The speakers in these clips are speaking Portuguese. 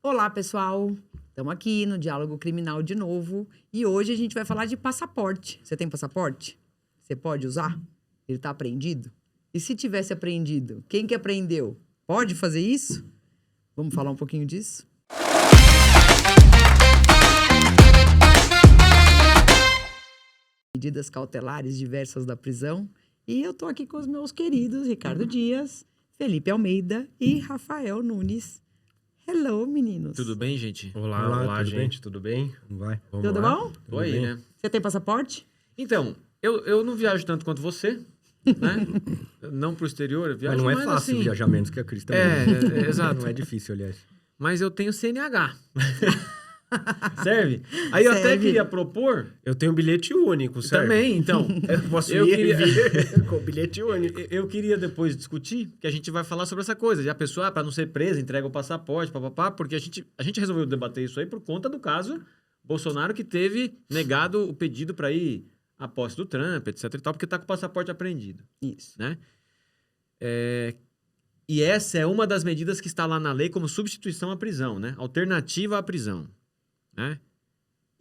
Olá, pessoal. Estamos aqui no Diálogo Criminal de novo. E hoje a gente vai falar de passaporte. Você tem passaporte? Você pode usar? Ele está apreendido? E se tivesse apreendido, quem que apreendeu? Pode fazer isso? Vamos falar um pouquinho disso? Medidas cautelares diversas da prisão. E eu tô aqui com os meus queridos Ricardo Dias, Felipe Almeida e Rafael Nunes. Hello, meninos. Tudo bem, gente? Olá, gente. Tudo bem? Vai. Tudo bom? Tô aí, né? Você tem passaporte? Então, eu não viajo tanto quanto você, né? Não pro exterior, eu viajo Mas não é mais fácil assim. viajar menos que a Cris também. Exato. Não é difícil, aliás. Mas eu tenho CNH. Serve? Aí eu até Serve. queria propor... Eu tenho um bilhete único, certo? Também, então. Eu posso Eu ir queria- e vir com bilhete único. Eu queria depois discutir, que a gente vai falar sobre essa coisa. E a pessoa, para não ser presa, entrega o passaporte, papapá, porque a gente resolveu debater isso aí por conta do caso Bolsonaro, que teve negado o pedido para ir à posse do Trump, etc e tal, porque tá com o passaporte apreendido, Isso. né? E essa é uma das medidas que está lá na lei como substituição à prisão, né? Alternativa à prisão, né?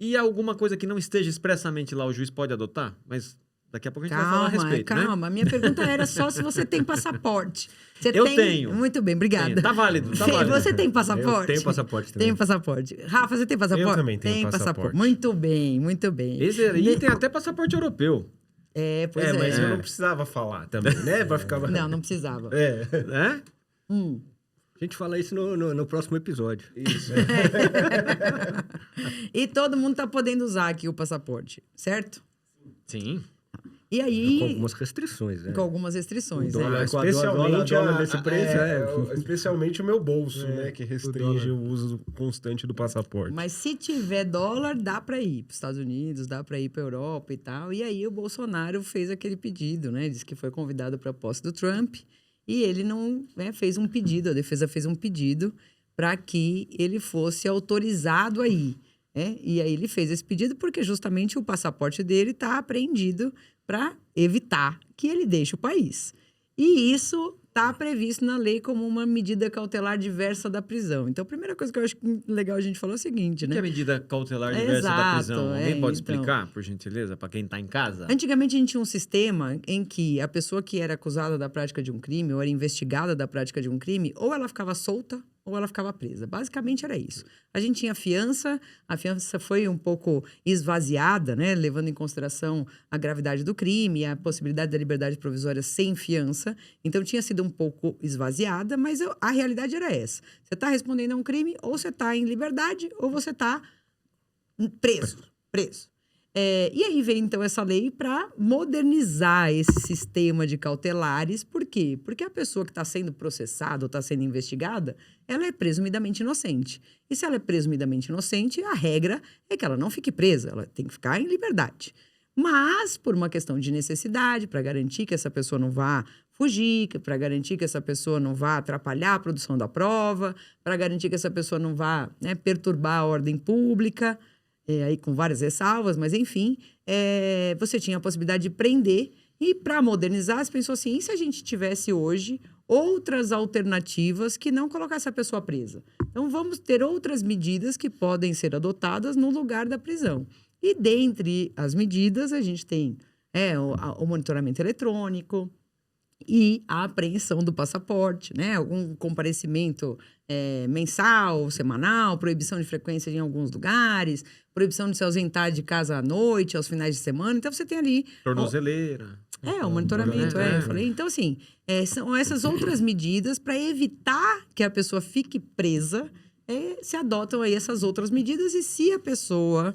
E alguma coisa que não esteja expressamente lá, o juiz pode adotar? Mas daqui a pouco a gente vai falar a respeito, né? Calma. Minha pergunta era só se você tem passaporte. Você Eu tem? tenho. Muito bem, obrigada. Tá válido, tá Fê, válido. você tem passaporte? Eu tenho passaporte também. Tem passaporte. Rafa, você tem passaporte? Eu também tenho tem passaporte. Muito bem, muito bem. E tem até passaporte europeu, Pois é. Mas eu não precisava falar também, né? Pra ficar... Não precisava. né? A gente fala isso no próximo episódio. Isso. E todo mundo tá podendo usar aqui o passaporte, certo? Sim. E aí... Com algumas restrições, né? Com algumas restrições, O né? dólar, Especialmente, dólar nesse preço, especialmente o meu bolso, né? Que restringe o uso constante do passaporte. Mas se tiver dólar, dá para ir para os Estados Unidos, dá para ir para Europa e tal. E aí o Bolsonaro fez aquele pedido, né? Disse que foi convidado para a posse do Trump e ele não, né, fez um pedido, a defesa fez um pedido para que ele fosse autorizado aí, né? E aí ele fez esse pedido porque justamente o passaporte dele está apreendido para evitar que ele deixe o país. E isso está previsto na lei como uma medida cautelar diversa da prisão. Então, a primeira coisa que eu acho legal a gente falar é o seguinte, O né? que é a medida cautelar diversa da Exato, prisão? Alguém pode então. explicar, por gentileza, para quem está em casa? Antigamente, a gente tinha um sistema em que a pessoa que era acusada da prática de um crime ou era investigada da prática de um crime, ou ela ficava solta ou ela ficava presa. Basicamente era isso. A gente tinha a fiança foi um pouco esvaziada, né? Levando em consideração a gravidade do crime, a possibilidade da liberdade provisória sem fiança. Então, tinha sido um pouco esvaziada, mas a realidade era essa. Você está respondendo a um crime, ou você está em liberdade, ou você está preso. E aí veio, então, essa lei para modernizar esse sistema de cautelares. Por quê? Porque a pessoa que está sendo processada ou está sendo investigada, ela é presumidamente inocente. E se ela é presumidamente inocente, a regra é que ela não fique presa, ela tem que ficar em liberdade. Mas, por uma questão de necessidade, para garantir que essa pessoa não vá fugir, para garantir que essa pessoa não vá atrapalhar a produção da prova, para garantir que essa pessoa não vá, né, perturbar a ordem pública, aí com várias ressalvas, mas enfim, você tinha a possibilidade de prender. E para modernizar, você pensou assim, e se a gente tivesse hoje outras alternativas que não colocasse a pessoa presa? Então, vamos ter outras medidas que podem ser adotadas no lugar da prisão. E dentre as medidas, a gente tem o monitoramento eletrônico e a apreensão do passaporte, né? Algum comparecimento mensal, semanal, proibição de frequência em alguns lugares, proibição de se ausentar de casa à noite, aos finais de semana. Então, você tem ali... Tornozeleira. o monitoramento, eu falei. Então, assim, são essas outras medidas para evitar que a pessoa fique presa, se adotam aí essas outras medidas e se a pessoa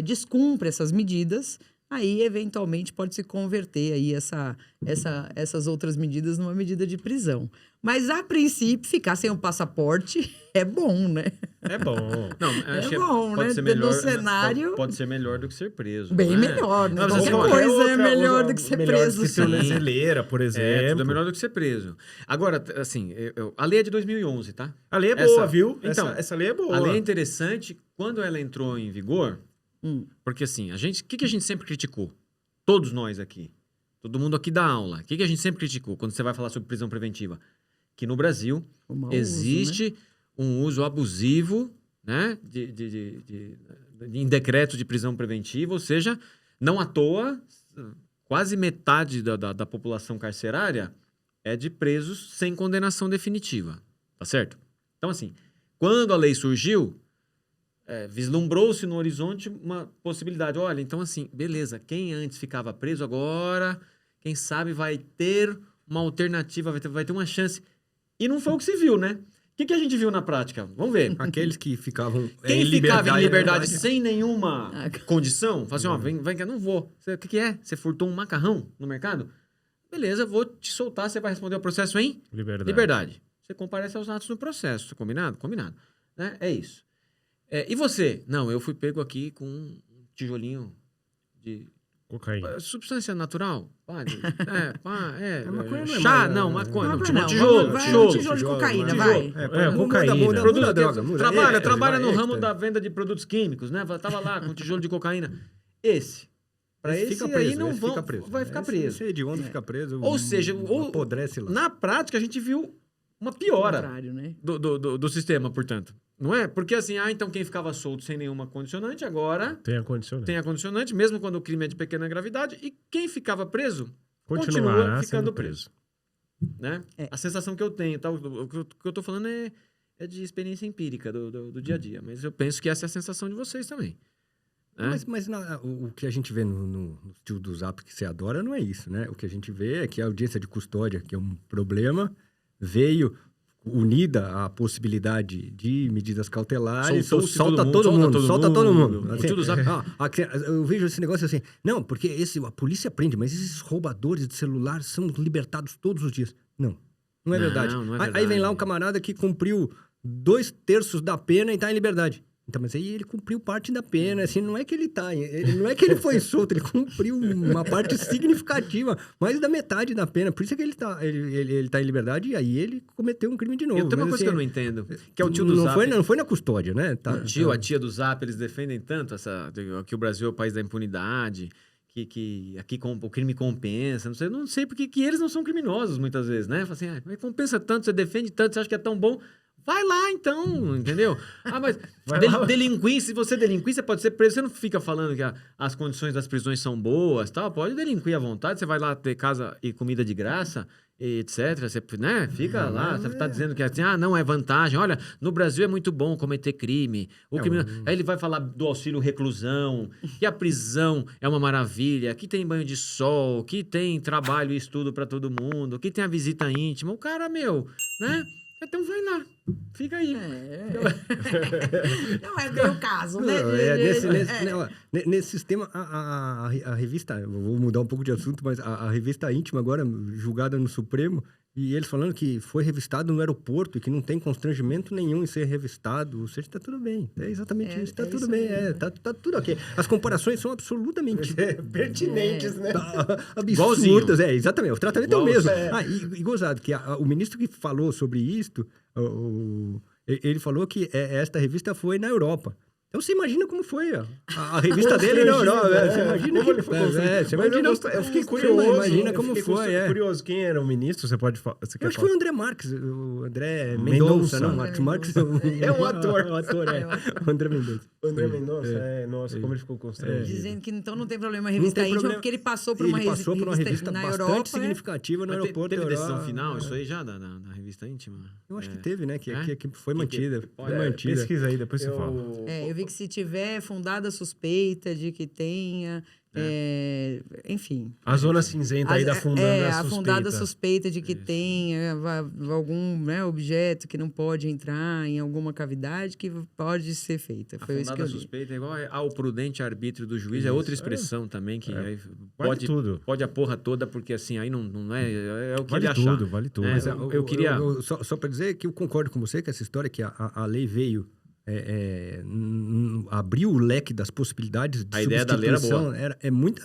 descumpre essas medidas, aí, eventualmente, pode se converter aí essas outras medidas numa medida de prisão. Mas, a princípio, ficar sem o passaporte é bom, né? É bom. Não, acho que bom, pode né? ser melhor, No cenário... Pode ser melhor do que ser preso. Bem né? melhor, né? Não, Qualquer assim, coisa é melhor do que ser preso. Que tornozeleira, por exemplo. Tudo é melhor do que ser preso. Agora, assim, a lei é de 2011, tá? A lei é boa, viu? Então, essa lei é boa. A lei é interessante quando ela entrou em vigor, porque assim, o que a gente sempre criticou? Todos nós aqui. Todo mundo aqui dá aula. O que a gente sempre criticou quando você vai falar sobre prisão preventiva? Que no Brasil O mau existe uso, né? um uso abusivo, né, em decreto de prisão preventiva, ou seja, não à toa, quase metade da população carcerária é de presos sem condenação definitiva, tá certo? Então, assim, quando a lei surgiu, vislumbrou-se no horizonte uma possibilidade. Olha, então assim, beleza, quem antes ficava preso agora, quem sabe vai ter uma alternativa, vai ter uma chance. E não foi o que se viu, né? O que a gente viu na prática? Vamos ver. Aqueles que ficavam Quem em ficava em liberdade liberdade sem nenhuma condição, fala assim, ó, vem cá, não vou. O que é? Você furtou um macarrão no mercado? Beleza, vou te soltar, você vai responder ao processo em liberdade. Você comparece aos atos no processo, combinado? Combinado. Né? É isso. E você? Não, eu fui pego aqui com um tijolinho de... Cocaína. Substância natural? Maconha não é chá? mais, não, maconha. Não, Tijolo de cocaína, vai. Cocaína. Trabalha no ramo da venda de produtos químicos, né? Tava lá com tijolo de cocaína. Para esse aí não vão... Vai ficar preso. Esse hediondo fica preso. Ou seja, apodrece lá. Na prática, a gente viu uma piora né? do sistema, portanto. Não é? Porque assim, então quem ficava solto sem nenhuma condicionante, agora tem a condicionante. Mesmo quando o crime é de pequena gravidade, e quem ficava preso, continuará continua ficando sendo preso. Né? A sensação que eu tenho, tá? O que eu tô falando é de experiência empírica do dia a dia, mas eu penso que essa é a sensação de vocês também. Né? Mas o que a gente vê no tio do Zap que você adora não é isso, né? O que a gente vê é que a audiência de custódia, que é um problema, veio unida à possibilidade de medidas cautelares, solta todo mundo. Assim, eu vejo esse negócio assim, não, porque a polícia prende, mas esses roubadores de celular são libertados todos os dias. Não é verdade. Não é verdade. Aí vem lá um camarada que cumpriu 2/3 da pena e está em liberdade. Então, mas aí ele cumpriu parte da pena, assim, não é que não é que ele foi solto, ele cumpriu uma parte significativa, mais da metade da pena, por isso é que ele tá em liberdade e aí ele cometeu um crime de novo. E tem uma coisa que eu não entendo, que é o tio do Zap. Não foi na custódia, né? A tia do Zap, eles defendem tanto que o Brasil é o país da impunidade, que aqui o crime compensa, não sei porque que eles não são criminosos muitas vezes, né? Fala assim, mas compensa tanto, você defende tanto, você acha que é tão bom... Vai lá, então, entendeu? Mas delinquir, se você delinquir, você pode ser preso. Você não fica falando que as condições das prisões são boas, tal. Pode delinquir à vontade. Você vai lá ter casa e comida de graça, etc. Você, né? Fica lá. Você tá dizendo que assim, não é vantagem. Olha, no Brasil é muito bom cometer crime. Aí ele vai falar do auxílio reclusão, que a prisão é uma maravilha, que tem banho de sol, que tem trabalho e estudo para todo mundo, que tem a visita íntima. O cara, né? Então vai lá, fica aí. Não é bem o caso, né? Nesse sistema, a revista, eu vou mudar um pouco de assunto, mas a revista Íntima agora, julgada no Supremo, e eles falando que foi revistado no aeroporto e que não tem constrangimento nenhum em ser revistado, ou seja, está tudo bem. É exatamente isso, está tudo bem, tá tudo ok. As comparações são absolutamente pertinentes, né? Absurdas, exatamente, o tratamento é o mesmo. E gozado, que o ministro que falou sobre isto, ele falou que esta revista foi na Europa. Então você imagina como foi a revista dele na Europa. Você imagina como ele foi. Eu fiquei curioso. Imagina como foi. Curioso. Quem era o ministro? Você pode falar. Eu acho que foi o André Marques. O André Mendonça, não? Marques é um ator. O André Mendonça. André Mendonça, nossa, como ele ficou constrangido. Dizendo que então não tem problema a revista íntima, porque ele passou por uma revista na bastante Europa, significativa no aeroporto. Teve decisão final, isso aí já na revista íntima? Eu acho que teve, né? Que foi mantida. Pesquisa aí, depois você fala. Eu vi que se tiver fundada suspeita de que tenha... enfim. A zona cinzenta aí da fundada suspeita. A fundada suspeita de que tenha algum objeto que não pode entrar em alguma cavidade que pode ser feita. Foi isso que eu li. A fundada suspeita é igual ao prudente arbítrio do juiz, é outra expressão também que aí pode a porra toda, porque assim, aí não é o que ele achar. Vale tudo. Mas eu queria... Só para dizer que eu concordo com você que essa história que a lei veio... abriu o leque das possibilidades de substituição. A ideia da lei era boa. Muito,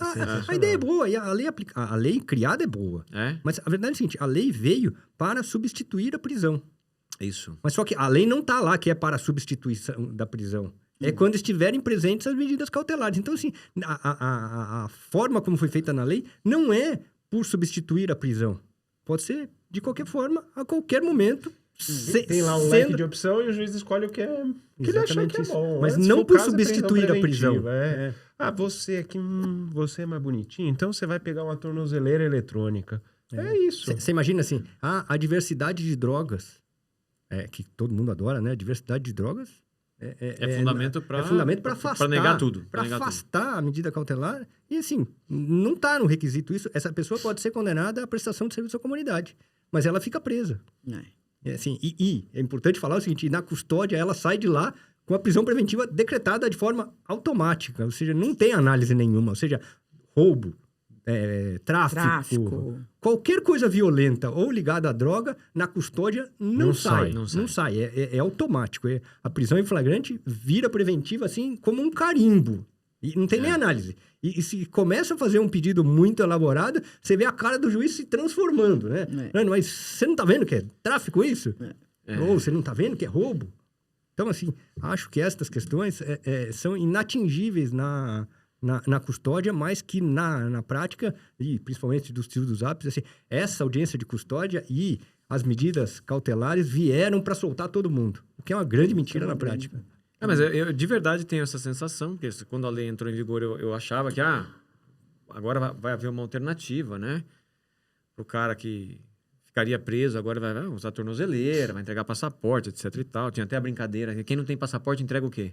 a ideia é boa e a lei criada é boa. Mas a verdade é a seguinte, a lei veio para substituir a prisão. Isso. Mas só que a lei não está lá que é para a substituição da prisão. É quando estiverem presentes as medidas cautelares. Então, assim, a forma como foi feita na lei não é por substituir a prisão. Pode ser, de qualquer forma, a qualquer momento, Tem lá um leque de opção e o juiz escolhe o que é que ele achar que é bom. Mas Se não for por caso, é substituir a prisão. preventiva, Ah, você aqui, você é mais bonitinho, então você vai pegar uma tornozeleira eletrônica. É isso. Você imagina assim, a diversidade de drogas, que todo mundo adora, né? A diversidade de drogas É fundamento para afastar. Para negar tudo. Para afastar a medida cautelar. E assim, não está no requisito isso. Essa pessoa pode ser condenada à prestação de serviço à comunidade. Mas ela fica presa. Assim, é importante falar o seguinte, na custódia ela sai de lá com a prisão preventiva decretada de forma automática. Ou seja, não tem análise nenhuma. Ou seja, roubo, tráfico, qualquer coisa violenta ou ligada à droga, na custódia não sai. É automático. A prisão em flagrante vira preventiva assim como um carimbo. E não tem nem análise. E se começa a fazer um pedido muito elaborado, você vê a cara do juiz se transformando, né? Mas você não tá vendo que é tráfico isso? Ou você não tá vendo que é roubo? Então, assim, acho que estas questões são inatingíveis na custódia, mas que na prática, e principalmente dos tiros dos ápices, assim, essa audiência de custódia e as medidas cautelares vieram para soltar todo mundo, o que é uma grande mentira na prática. Mas eu de verdade tenho essa sensação, que quando a lei entrou em vigor, eu achava que agora vai haver uma alternativa, né? O cara que ficaria preso, agora vai usar tornozeleira, vai entregar passaporte, etc e tal. Tinha até a brincadeira, quem não tem passaporte entrega o quê?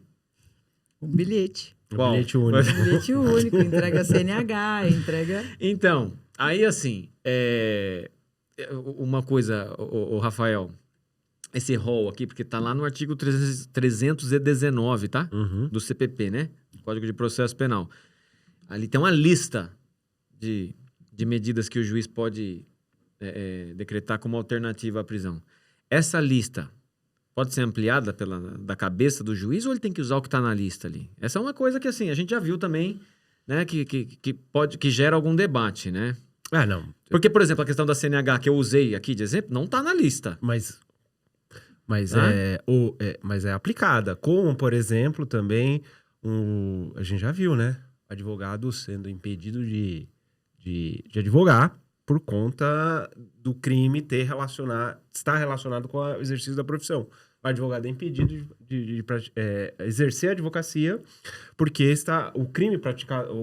Um bilhete. Qual? Bilhete único. Bilhete único, entrega CNH, entrega... Então, aí assim, uma coisa, o Rafael, esse rol aqui, porque tá lá no artigo 319, tá? Do CPP, né? Código de Processo Penal. Ali tem uma lista de medidas que o juiz pode decretar como alternativa à prisão. Essa lista pode ser ampliada da cabeça do juiz ou ele tem que usar o que está na lista ali? Essa é uma coisa que, assim, a gente já viu também, né? Que gera algum debate, né? Não. Porque, por exemplo, a questão da CNH que eu usei aqui de exemplo, não está na lista. Mas é aplicada. Como, por exemplo, também a gente já viu, né? Advogado sendo impedido de advogar por conta do crime estar relacionado com o exercício da profissão. O advogado é impedido de exercer a advocacia porque o crime praticado...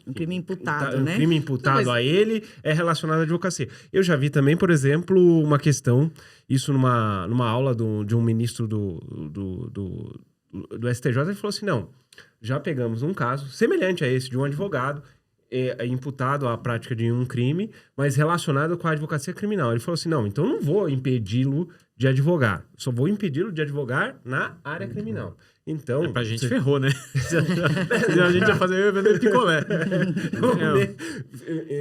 Um crime imputado, né? O crime imputado a ele é relacionado à advocacia. Eu já vi também, por exemplo, uma questão, isso numa aula de um ministro do STJ, ele falou assim, não, já pegamos um caso semelhante a esse, de um advogado imputado à prática de um crime, mas relacionado com a advocacia criminal. Ele falou assim, não, então não vou impedi-lo de advogar, só vou impedi-lo de advogar na área criminal. Então... pra gente ferrou, né? A gente ia vender picolé.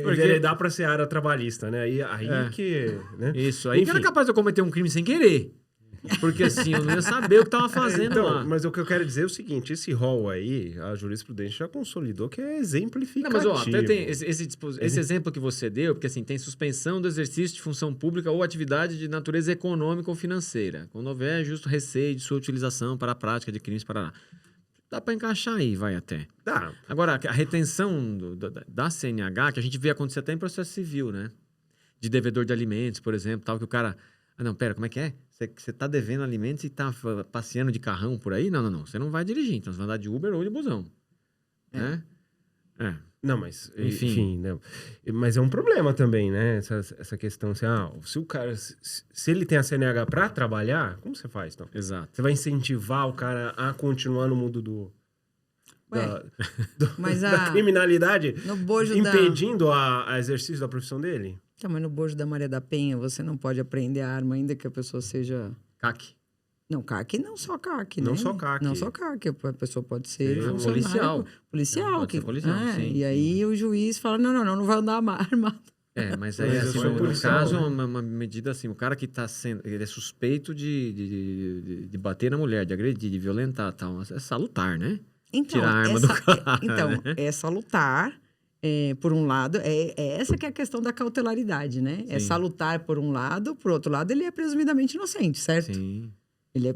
Porque dá pra ser área trabalhista, né? Aí que... Né? Isso, aí que era capaz de eu cometer um crime sem querer. Porque assim, eu não ia saber o que tava fazendo lá. Mas o que eu quero dizer é o seguinte, esse rol aí, a jurisprudência já consolidou que é exemplificativo. Não, mas até tem esse exemplo que você deu, porque assim, tem suspensão do exercício de função pública ou atividade de natureza econômica ou financeira, quando houver justo receio de sua utilização para a prática de crimes, para lá. Dá para encaixar aí, vai até. Dá. Agora, a retenção da CNH, que a gente vê acontecer até em processo civil, né? De devedor de alimentos, por exemplo, tal, que o cara... não, pera, como é que é? Você tá devendo alimentos e tá passeando de carrão por aí? Não. Você não vai dirigir, então você vai andar de Uber ou de busão. Né? Não, mas... Enfim não. Mas é um problema também, né? Essa questão, assim, se o cara... Se ele tem a CNH para trabalhar, como você faz, então? Exato. Você vai incentivar o cara a continuar no mundo da criminalidade, no bojo impedindo a exercício da profissão dele? Mas no bojo da Maria da Penha, você não pode apreender a arma ainda que a pessoa seja... CAC. Não, CAC não só CAC, não né? Só CAC. Não só CAC, a pessoa pode ser policial. Policial. Pode ser policial, sim. E aí o juiz fala, não vai andar armado. Mas aí, assim, no caso, uma medida assim, o cara que está sendo... Ele é suspeito de bater na mulher, de agredir, de violentar, tal. É salutar, né? Então, tirar a arma do cara. É salutar... por um lado, essa que é a questão da cautelaridade, né? Sim. É salutar por um lado, por outro lado, ele é presumidamente inocente, certo? Sim. Ele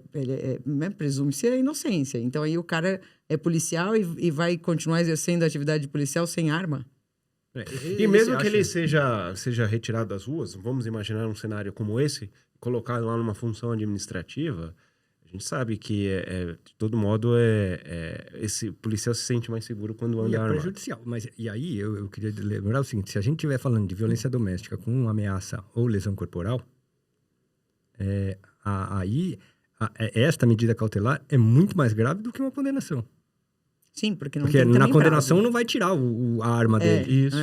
presume-se a inocência. Então, aí o cara é policial e vai continuar exercendo a atividade policial sem arma? E mesmo que ele seja retirado das ruas, vamos imaginar um cenário como esse, colocar lá numa função administrativa, a gente sabe que, de todo modo, esse policial se sente mais seguro quando anda armado. Prejudicial. Mas, e aí, eu queria lembrar o seguinte, se a gente estiver falando de violência doméstica com ameaça ou lesão corporal, esta medida cautelar é muito mais grave do que uma condenação. Sim, porque não Porque tem na também condenação prazo. não vai tirar a arma dele. Isso.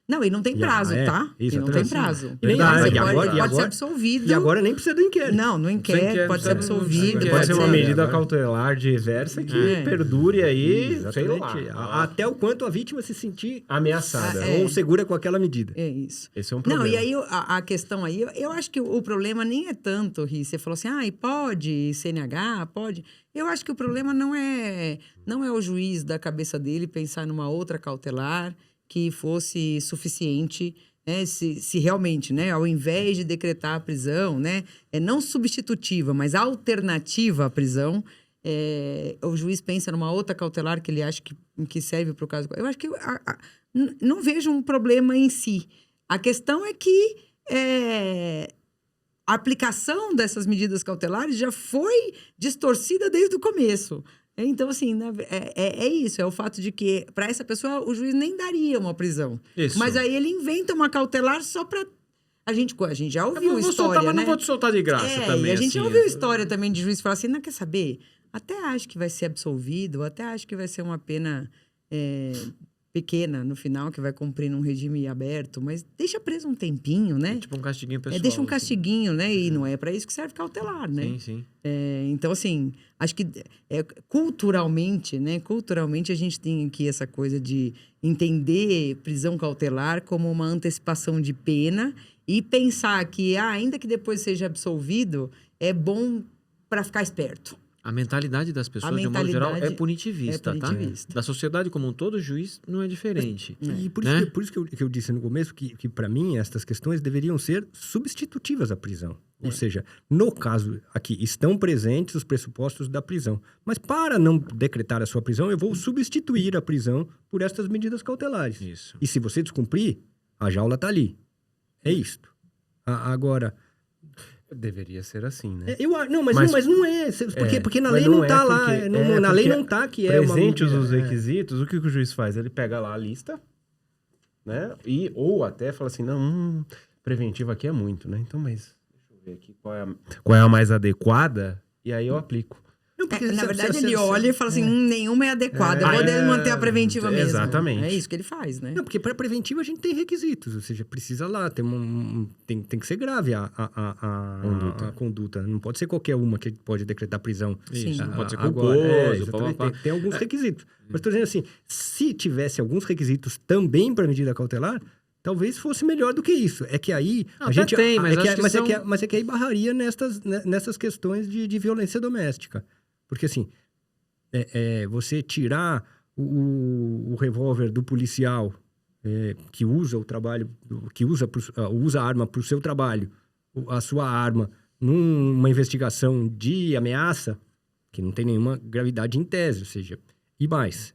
Não, e não tem prazo, tá? E não tem prazo. E nem- Você e agora- pode e ser agora- absolvido. E agora nem precisa do inquérito. Não, no inquérito, pode ser absolvido. Pode ser uma ser- medida cautelar diversa que perdure aí, sei Exatamente. lá, Até o quanto a vítima se sentir ameaçada. É. ou segura com aquela medida. É isso. Esse é um problema. Não, e aí a questão aí, eu acho que o problema nem é tanto, Ri, você falou assim, e pode CNH, pode. Eu acho que o problema não é o juiz da cabeça dele pensar numa outra cautelar que fosse suficiente, né, se realmente, né, ao invés de decretar a prisão, né, não substitutiva, mas alternativa à prisão, o juiz pensa numa outra cautelar que ele acha que serve para o caso. Eu acho que não vejo um problema em si. A questão é que a aplicação dessas medidas cautelares já foi distorcida desde o começo. Então, assim, é isso. É o fato de que, para essa pessoa, o juiz nem daria uma prisão. Isso. Mas aí ele inventa uma cautelar só para... A gente já ouviu Vou história, soltar, mas né? não vou te soltar de graça também. E a gente assim, já ouviu história também de juiz falar assim, não quer saber? Até acho que vai ser absolvido, até acho que vai ser uma pena pequena no final, que vai cumprir num regime aberto, mas deixa preso um tempinho, né? Tipo um castiguinho pessoal. Deixa um assim. castiguinho, né? E não é para isso que serve cautelar, né? Sim, sim. Então, assim, acho que culturalmente, né? Culturalmente a gente tem aqui essa coisa de entender prisão cautelar como uma antecipação de pena e pensar que, ainda que depois seja absolvido, é bom para ficar esperto. A mentalidade das pessoas, de um modo geral, é punitivista, tá? Da sociedade como um todo, o juiz não é diferente. E por né? isso que eu disse no começo que para mim, estas questões deveriam ser substitutivas à prisão. Ou seja, no caso aqui, estão presentes os pressupostos da prisão. Mas para não decretar a sua prisão, eu vou substituir a prisão por estas medidas cautelares. Isso. E se você descumprir, a jaula está ali. É isto. Agora... Deveria ser assim, né? Mas não é. Porque na lei não está lá. Na lei não está que é uma... Presentes os requisitos, o que o juiz faz? Ele pega lá a lista, né? Ou até fala assim, não, preventivo aqui é muito, né? Então, mas deixa eu ver aqui qual é a mais adequada e aí eu aplico. Na verdade, ele olha e fala assim, nenhuma é adequada. Eu vou manter a preventiva mesmo. Exatamente. É isso que ele faz, né? Não, porque para preventiva a gente tem requisitos. Ou seja, precisa lá, tem que ser grave a conduta. Não pode ser qualquer uma que pode decretar prisão. Isso, não pode ser Agora, culposo. tem alguns requisitos. Mas estou dizendo assim, se tivesse alguns requisitos também para medida cautelar, talvez fosse melhor do que isso. É que aí... a gente tem, mas é que aí barraria nessas questões de violência doméstica. Porque, assim, você tirar o revólver do policial que usa o trabalho, que usa a arma para o seu trabalho, a sua arma, numa investigação de ameaça, que não tem nenhuma gravidade em tese, ou seja... E mais,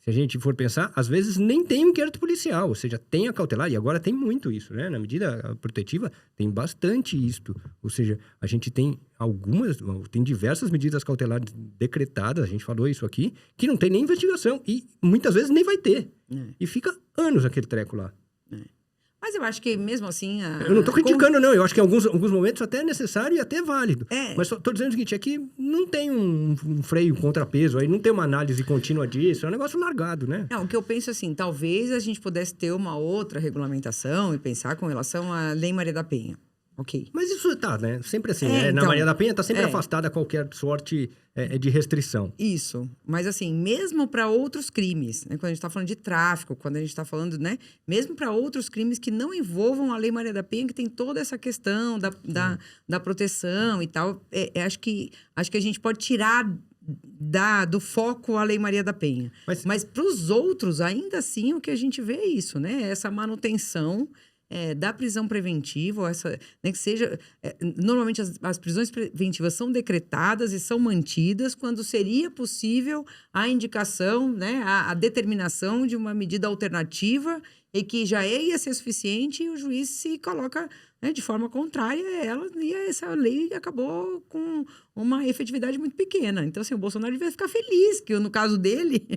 se a gente for pensar, às vezes nem tem um inquérito policial, ou seja, tem a cautelar, e agora tem muito isso, né? Na medida protetiva, tem bastante isto. Ou seja, a gente tem tem diversas medidas cautelares decretadas, a gente falou isso aqui, que não tem nem investigação, e muitas vezes nem vai ter. E fica anos aquele treco lá. Mas eu acho que mesmo assim... Eu não estou criticando, não. Eu acho que em alguns momentos até é necessário e até válido. Mas estou dizendo o seguinte, é que não tem um freio, um contrapeso, aí não tem uma análise contínua disso, é um negócio largado, né? Não, o que eu penso assim, talvez a gente pudesse ter uma outra regulamentação e pensar com relação à Lei Maria da Penha. Ok. Mas isso tá, né? Sempre assim, então, na Maria da Penha está sempre afastada a qualquer sorte de restrição. Isso. Mas assim, mesmo para outros crimes, né? Quando a gente está falando de tráfico, quando a gente está falando, né? Mesmo para outros crimes que não envolvam a Lei Maria da Penha, que tem toda essa questão da proteção e tal, acho que a gente pode tirar do foco a Lei Maria da Penha. Mas para os outros, ainda assim, o que a gente vê é isso, né? Essa manutenção da prisão preventiva, ou essa, né, que seja... normalmente as prisões preventivas são decretadas e são mantidas quando seria possível a indicação, né, a determinação de uma medida alternativa e que já ia ser suficiente e o juiz se coloca, né, de forma contrária a ela, e essa lei acabou com uma efetividade muito pequena. Então, assim, o Bolsonaro devia ficar feliz que, no caso dele,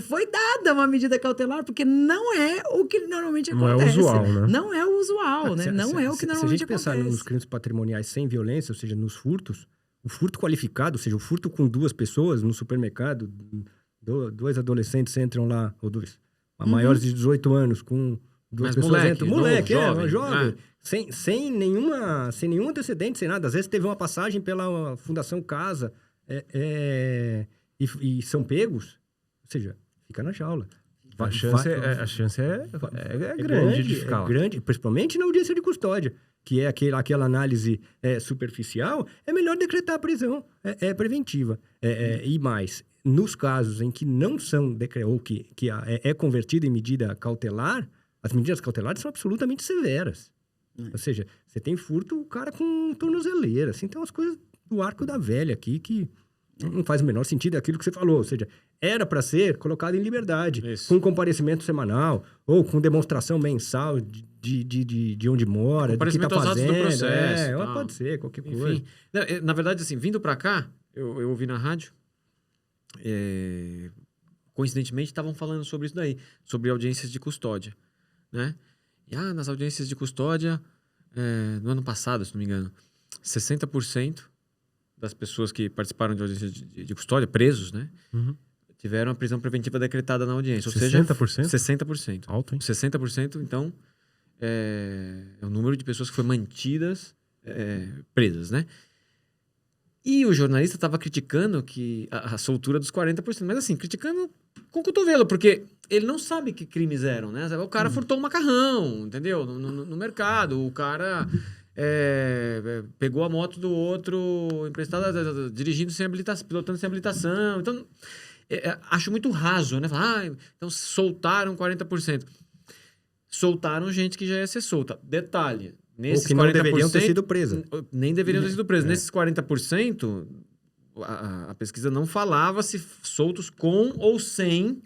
foi dada uma medida cautelar, porque não é o que normalmente acontece. Não é usual, né? Não é o usual, né? Não é o que normalmente acontece. Se a gente pensar nos crimes patrimoniais sem violência, ou seja, nos furtos, o furto qualificado, ou seja, o furto com 2 pessoas no supermercado, 2 adolescentes entram lá, ou 2, maiores de 18 anos, com 2 pessoas moleque, entram. Moleque, jovem, jovem. Sem nenhum antecedente, sem nada. Às vezes teve uma passagem pela Fundação Casa e são pegos, ou seja, fica na jaula. A chance é grande de ficar lá. Grande, principalmente na audiência de custódia, que é aquela análise superficial, é melhor decretar a prisão preventiva. E mais, nos casos em que não são ou que é convertido em medida cautelar, as medidas cautelares são absolutamente severas. Ou seja, você tem furto, o cara com tornozeleira, assim, tem umas coisas do arco da velha aqui que não faz o menor sentido aquilo que você falou. Ou seja, era para ser colocado em liberdade, com comparecimento semanal ou com demonstração mensal de onde mora, do que tá fazendo. Do processo, pode ser, qualquer coisa. Enfim, na verdade, assim, vindo para cá, eu ouvi na rádio, coincidentemente estavam falando sobre isso daí, sobre audiências de custódia, né? E nas audiências de custódia, no ano passado, se não me engano, 60% das pessoas que participaram de audiências de custódia, presos, né? Uhum. Tiveram a prisão preventiva decretada na audiência. 60%? Ou seja, 60%. Alto, hein? 60%, então, é o número de pessoas que foram mantidas presas, né? E o jornalista estava criticando a soltura dos 40%, mas assim, criticando com o cotovelo, porque ele não sabe que crimes eram, né? O cara furtou um macarrão, entendeu? No mercado, o cara pegou a moto do outro emprestada, dirigindo sem habilitação, pilotando sem habilitação. Então, acho muito raso, né? Então soltaram 40%. Soltaram gente que já ia ser solta. Detalhe. Nesses ou que não 40%, deveriam ter sido presas. Nem deveriam ter sido presas. Nesses 40%, a pesquisa não falava se soltos com ou sem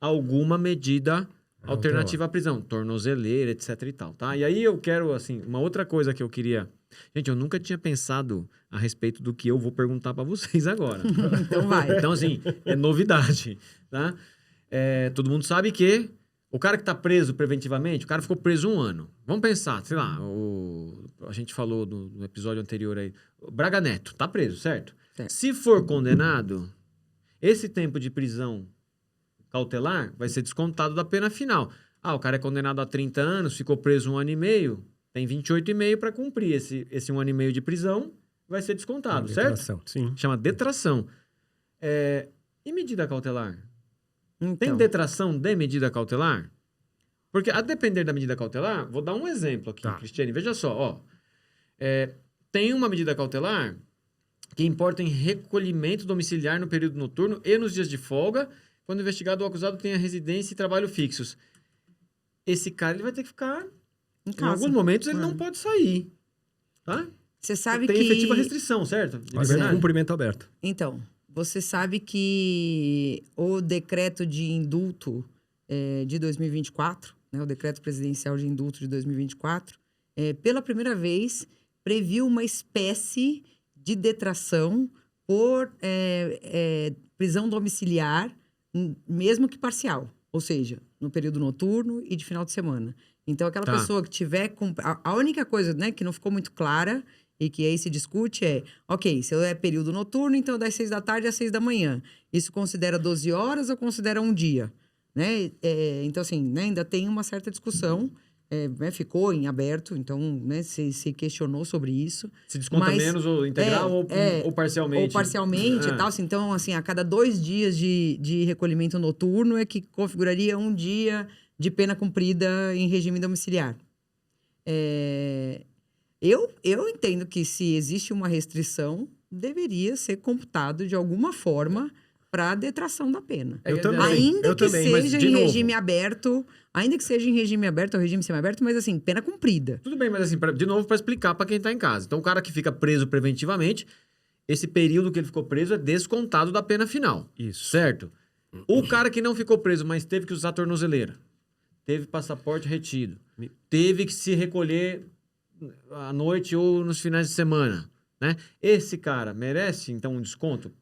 alguma medida alternativa à prisão. Tornozeleira, etc e tal, tá? E aí eu quero, assim, uma outra coisa que eu queria... Gente, eu nunca tinha pensado a respeito do que eu vou perguntar para vocês agora. Então vai. Então, assim, é novidade, tá? Todo mundo sabe que o cara que tá preso preventivamente, o cara ficou preso 1 ano. Vamos pensar, sei lá, a gente falou no episódio anterior aí, o Braga Neto tá preso, certo? Se for condenado, esse tempo de prisão cautelar vai ser descontado da pena final. O cara é condenado a 30 anos, ficou preso 1 ano e meio, tem 28,5 para cumprir. Esse 1 ano e meio de prisão vai ser descontado, certo? Sim. Chama detração. E medida cautelar? Então, Tem detração de medida cautelar? Porque, a depender da medida cautelar, vou dar um exemplo aqui, Cristiane. Veja só, tem uma medida cautelar que importa em recolhimento domiciliar no período noturno e nos dias de folga, quando o investigado ou acusado tenha residência e trabalho fixos. Esse cara ele vai ter que ficar... Em alguns momentos ele não pode sair. Tá? Você sabe tem efetiva restrição, certo? Mas é cumprimento aberto. Então, você sabe que o decreto de indulto de 2024, né, o decreto presidencial de indulto de 2024, pela primeira vez previu uma espécie de detração por prisão domiciliar, mesmo que parcial, ou seja, no período noturno e de final de semana. Então, aquela pessoa que tiver... A única coisa, né, que não ficou muito clara e que aí se discute ok, se é período noturno, então das 6 da tarde às 6 da manhã. Isso considera 12 horas ou considera um dia? Né? Então, assim, né, ainda tem uma certa discussão. Né, ficou em aberto, então, né, se questionou sobre isso. Se desconta menos ou integral ou parcialmente? Ou parcialmente e tal. Assim, então, assim, a cada 2 dias de recolhimento noturno é que configuraria 1 dia de pena cumprida em regime domiciliar. Eu entendo que se existe uma restrição, deveria ser computado de alguma forma para detração da pena. Eu também. Ainda eu que também, mas, seja de em novo, regime aberto, ainda que seja em regime aberto ou regime semiaberto, mas assim, pena cumprida. Tudo bem, mas assim, de novo, para explicar para quem tá em casa. Então, o cara que fica preso preventivamente, esse período que ele ficou preso é descontado da pena final. Isso. Certo? O cara que não ficou preso, mas teve que usar tornozeleira, teve passaporte retido, teve que se recolher à noite ou nos finais de semana, né? Esse cara merece, então, um desconto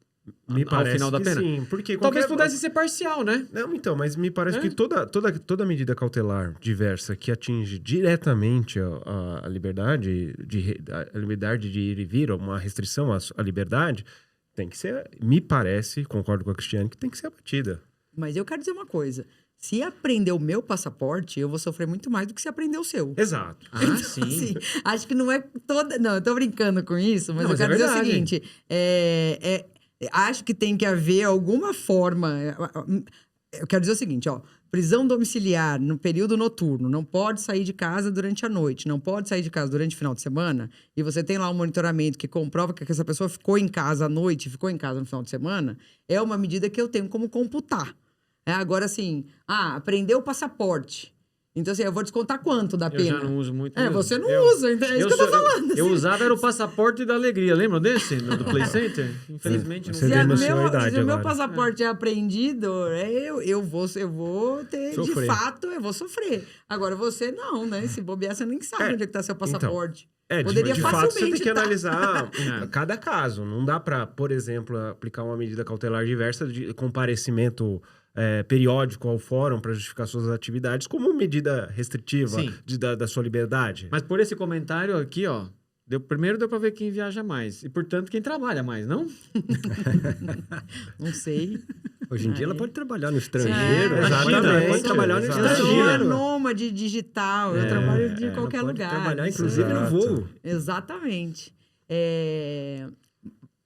Me ao parece final da que pena? sim, porque Talvez qualquer... pudesse ser parcial, né? Não, então, mas me parece É? que toda medida cautelar diversa que atinge diretamente a liberdade a liberdade de ir e vir, uma restrição à liberdade, tem que ser, me parece, concordo com a Cristiane, que tem que ser abatida. Mas eu quero dizer uma coisa. Se aprender o meu passaporte, eu vou sofrer muito mais do que se aprender o seu. Exato. Ah, sim. Assim, acho que não é toda... Não, eu tô brincando com isso, mas Não, eu mas é quero dizer o verdade. seguinte. Acho que tem que haver alguma forma... Eu quero dizer o seguinte, ó. Prisão domiciliar no período noturno. Não pode sair de casa durante a noite. Não pode sair de casa durante o final de semana. E você tem lá um monitoramento que comprova que essa pessoa ficou em casa à noite, ficou em casa no final de semana. É uma medida que eu tenho como computar. Agora, assim, aprendeu o passaporte. Então, assim, eu vou descontar quanto da Eu pena? já não uso muito mesmo. Você não usa, então é isso que eu tô falando. Eu assim. usava era o passaporte da alegria, lembra desse? Do Play Center? Infelizmente não Você Se, vê a na meu, sua idade se o meu agora. passaporte é apreendido, eu vou ter, Sofrer. de fato, eu vou sofrer. Agora, você não, né? Se bobear, você nem sabe onde é que tá seu passaporte. De fato, você tem que tá. analisar cada caso. Não dá para, por exemplo, aplicar uma medida cautelar diversa de comparecimento periódico ao fórum para justificar suas atividades como medida restritiva Sim. da sua liberdade. Mas por esse comentário aqui, ó, primeiro deu pra ver quem viaja mais. E, portanto, quem trabalha mais, não? Não sei. Hoje em dia ela pode trabalhar no É, estrangeiro. na Ela China, pode trabalhar no Eu sou uma estrangeiro. nômade digital, eu trabalho de qualquer Ela pode lugar. trabalhar, Isso inclusive, no Exato. voo. Exatamente.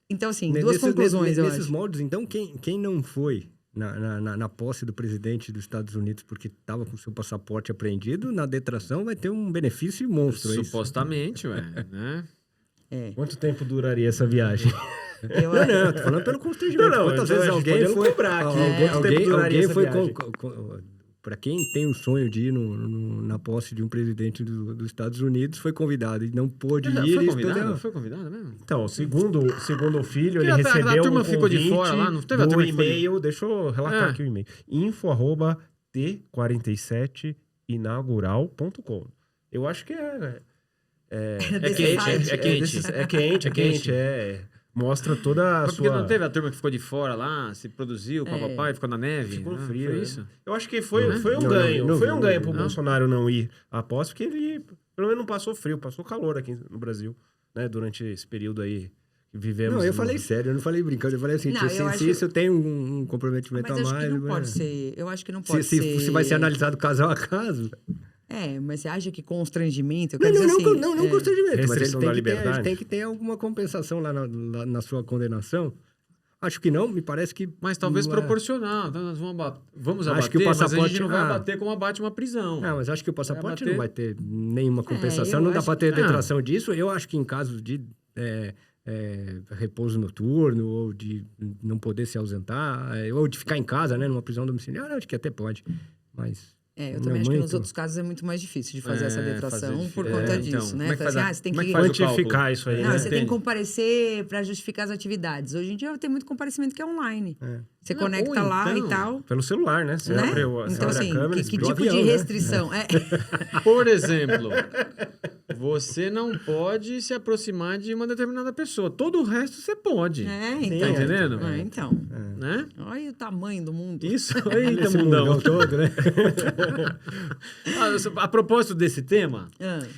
Então, assim, duas Nesses- conclusões, eu nesses acho. moldes, então, quem não foi na posse do presidente dos Estados Unidos porque estava com seu passaporte apreendido, na detração vai ter um benefício monstro. é isso? Supostamente, ué, né? Quanto tempo duraria essa viagem? Não, tô falando pelo constrangimento. Não, Quantas então vezes a gente alguém pode foi... cobrar aqui. Quanto tempo Alguém, duraria alguém essa foi... viagem? Para quem tem o sonho de ir na posse de um presidente dos Estados Unidos, foi convidado e não pôde ir. Foi isso convidado? tudo é- Foi convidado mesmo? Então, segundo o filho, Porque ele a recebeu turma um ficou de convite fora lá, não teve a do turma que ficou de- e-mail, deixa eu relatar aqui o e-mail, info@t47inaugural.com. Eu acho que É Desse quente, site. é quente. mostra toda a Mas porque sua... não teve a turma que ficou de fora lá, se produziu, papapá, e ficou na neve? Ficou né? frio, Foi né? isso? Eu acho que foi um Não, ganho. não Foi vi, um não ganho vi. pro Não? Bolsonaro não ir à posse, porque ele, pelo menos, não passou frio, passou calor aqui no Brasil, né? Durante esse período aí que vivemos. Não, eu no- falei sério, eu não falei brincando. Eu falei assim, Não, se, eu se acho- isso tem um comprometimento Mas a acho mais... que não né? pode ser. Eu acho que não pode ser. Se vai ser analisado caso a caso... Mas você acha que constrangimento? Eu Não, quero dizer assim, não constrangimento, mas ele Restrição da tem liberdade. tem que ter alguma compensação lá na sua condenação. Acho que não, me parece que... Mas talvez não é. proporcional. Então nós vamos Acho abater, que o mas a passaporte- gente não vai abater como abate uma prisão. Não, mas acho que o passaporte bater? não vai ter nenhuma compensação, eu não dá acho para ter que- detração disso. Eu acho que em casos de repouso noturno, ou de não poder se ausentar, ou de ficar em casa, né, numa prisão domiciliar, eu acho que até pode. Mas... eu não também acho que nos muito. outros casos é muito mais difícil de fazer essa detração fazer por difícil. conta Então, disso, como né? é que Fala faz assim, você tem como é que... que faz o quantificar cálculo? isso aí, Não, né? você tem que Entende? comparecer para justificar as atividades. Hoje em dia tem muito comparecimento que é online. Você Não, conecta ou lá então- e tal. Pelo celular, né? Você Né? abre, Então, abre assim, a câmera, que do tipo avião, de né? restrição? Por exemplo, você não pode se aproximar de uma determinada pessoa. Todo o resto você pode. Então. Tá entendendo? Então. Né? Olha o tamanho do mundo. Isso. Eita, Esse mundão. mundão todo, né? A propósito desse tema,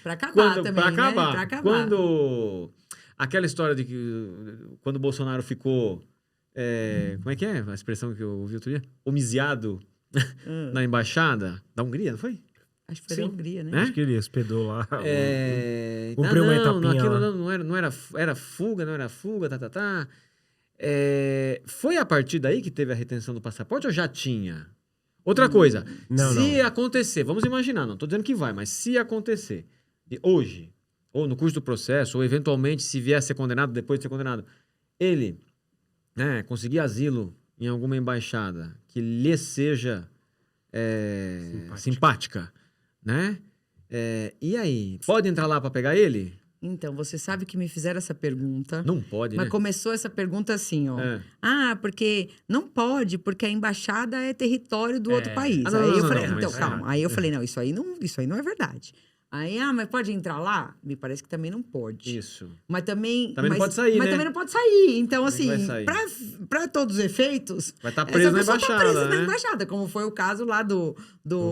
Pra acabar também, pra né? acabar, Pra acabar. quando aquela história de que quando o Bolsonaro ficou como é que é a expressão que eu ouvi outro dia? Homiziado na embaixada da Hungria, não foi? Acho que foi Sim. da Hungria, né? Né? Acho que ele hospedou lá. Não, Cumpriu uma etapinha aquilo lá. não era fuga, tá. Foi a partir daí que teve a retenção do passaporte ou já tinha? Outra coisa, Não, se acontecer, vamos imaginar, não estou dizendo que vai, mas se acontecer, hoje, ou no curso do processo, ou eventualmente se vier a ser condenado, depois de ser condenado, ele conseguir asilo em alguma embaixada que lhe seja simpática, né? E aí, pode entrar lá para pegar ele? Então, você sabe que me fizeram essa pergunta. Não pode, Mas né? começou essa pergunta assim, ó. É. Ah, porque não pode, porque a embaixada é território do outro país. Ah, não, aí não, eu não, falei, não, então, mas- calma. Aí eu falei, não, isso aí não é verdade. Aí, mas pode entrar lá? Me parece que também não pode. Isso. Mas também... Também não mas- pode sair, Mas né? também não pode sair. Então, Também assim, vai sair. pra todos os efeitos... Vai estar preso na essa pessoa embaixada, tá presa na né? embaixada, como foi o caso lá do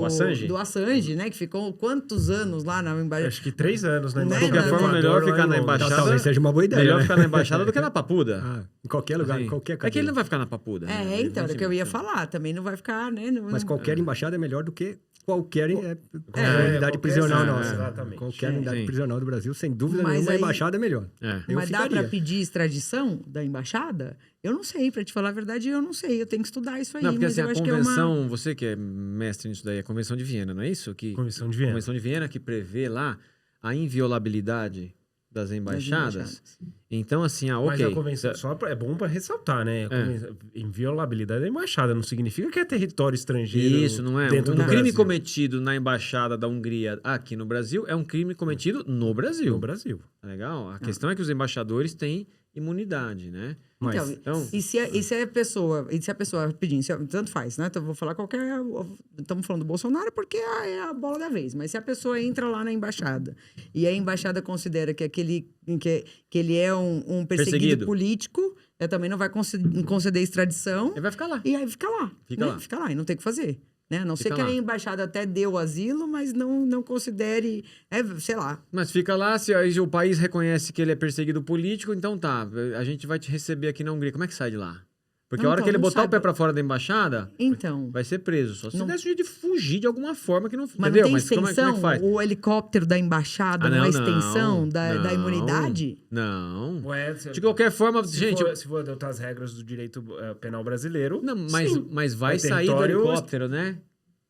Assange? né? Que ficou quantos anos lá na embaixada? Acho que 3 anos, né? Né, De qualquer né, forma, né? melhor Equador, ficar lá na em Londres. embaixada. Talvez seja uma boa ideia, Melhor né? ficar na embaixada do que na papuda. Ah, em qualquer lugar, Assim, em qualquer É que cadeia. ele não vai ficar na papuda. né? Então, era o que eu ia Evidentemente. falar. Também não vai ficar, né? Mas qualquer embaixada é melhor do que qualquer unidade qualquer- prisional é, nossa. exatamente. Qualquer É. unidade Sim. prisional do Brasil, sem dúvida Mas nenhuma, a aí- embaixada é melhor. Eu Mas dá ficaria. pra pedir extradição da embaixada? Eu não sei, pra te falar a verdade, eu não sei. Eu tenho que estudar isso aí. Não, porque mas assim, eu a acho que é uma... convenção, você que é mestre nisso daí, a Convenção de Viena, não é isso? Convenção de Viena. Convenção de Viena que prevê lá a inviolabilidade das embaixadas. embaixadas. Então, assim, Mas ok. a convenção, é bom para ressaltar, né? Inviolabilidade da embaixada não significa que é território estrangeiro. Isso, não é? Dentro Um do crime Brasil. cometido na embaixada da Hungria aqui no Brasil é um crime cometido no Brasil. No Brasil. Tá legal? A questão é que os embaixadores têm imunidade, né? Mas, Então, E se a pessoa pedindo, tanto faz, né? Então, eu vou falar qualquer... Estamos falando do Bolsonaro porque é a bola da vez. Mas se a pessoa entra lá na embaixada e a embaixada considera que ele é um perseguido político, ela também não vai conceder extradição. ele vai ficar lá. E aí fica lá. Fica né? lá. Fica lá e não tem o que fazer. Né? A não ser Fica que lá. a embaixada até deu asilo, mas não considere... sei lá. Mas fica lá, se aí o país reconhece que ele é perseguido político, então tá, a gente vai te receber aqui na Hungria. Como é que sai de lá? Porque Não, a hora então, que ele não botar sai o pé do- pra fora da embaixada, Então... vai ser preso. Só se Não- desse jeito de fugir de alguma forma que não... Mas entendeu? não tem Mas como é extensão? que faz? O helicóptero da embaixada não é extensão da não, imunidade? Não. Ué, De qualquer forma, gente... se for adotar as regras do direito penal brasileiro. Não, Sim. mas vai É sair do território- helicóptero, né?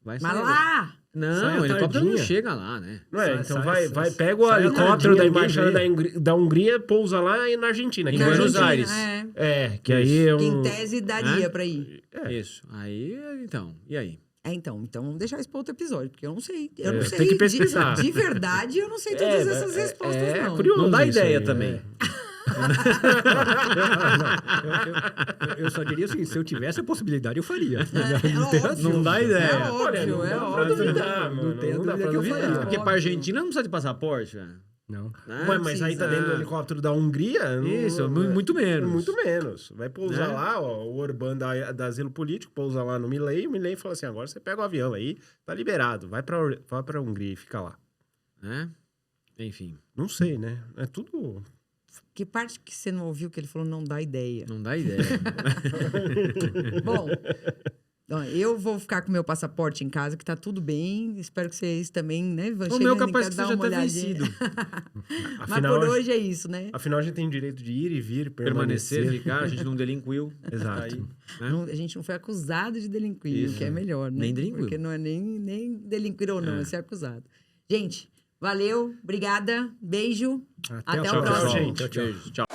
Vai Mas sair. lá... Não, Sai a o helicóptero não tardinha. chega lá, né? Não é? Sai- Então sai- pega o sai a helicóptero tardinha, da ninguém embaixada vê. da Hungria, pousa lá e na Argentina. Em que Buenos Argentina, Aires. que aí é Que um... em tese daria Né? pra ir. Isso. Aí, então, e aí? Então vamos deixar isso para outro episódio, porque eu não sei. Eu não tem sei. que pesquisar. De verdade, eu não sei todas essas respostas, não. curioso Não dá isso ideia aí, também. Eu só diria assim, se eu tivesse a possibilidade, eu faria. óbvio. Não dá ideia. É óbvio, Olha, é não dá pra óbvio. duvidar, mano. Não tem a Não dá dúvida pra que eu duvidar. faria. Porque óbvio. pra Argentina não precisa de passaporte, velho. Não. Né? Ué, mas aí tá dentro do helicóptero da Hungria? Isso, muito menos. Muito menos. Vai pousar Né? lá, ó, o Orbán da asilo político, pousa lá no Milei, o Milei fala assim, agora você pega o avião aí, tá liberado, vai pra Hungria e fica lá. Né? Enfim, Não sei, né? É tudo... Que parte que você não ouviu que ele falou não dá ideia? não dá ideia. Bom, ó, eu vou ficar com o meu passaporte em casa, que tá tudo bem. Espero que vocês também, né? O meu capaz que seja até vencido. Mas Afinal, por hoje é isso, né? Afinal, a gente tem o direito de ir e vir, Permanecer, ficar, a gente não delinquiu. Exato. Tá aí, né? A gente não foi acusado de delinquir, Isso. o que é melhor, né? Nem delinquiu. Porque não é nem delinquir ou não, é ser acusado. Gente, valeu, obrigada, beijo. Até a o próxima, próximo. gente. Tchau, tchau. Beijo, tchau.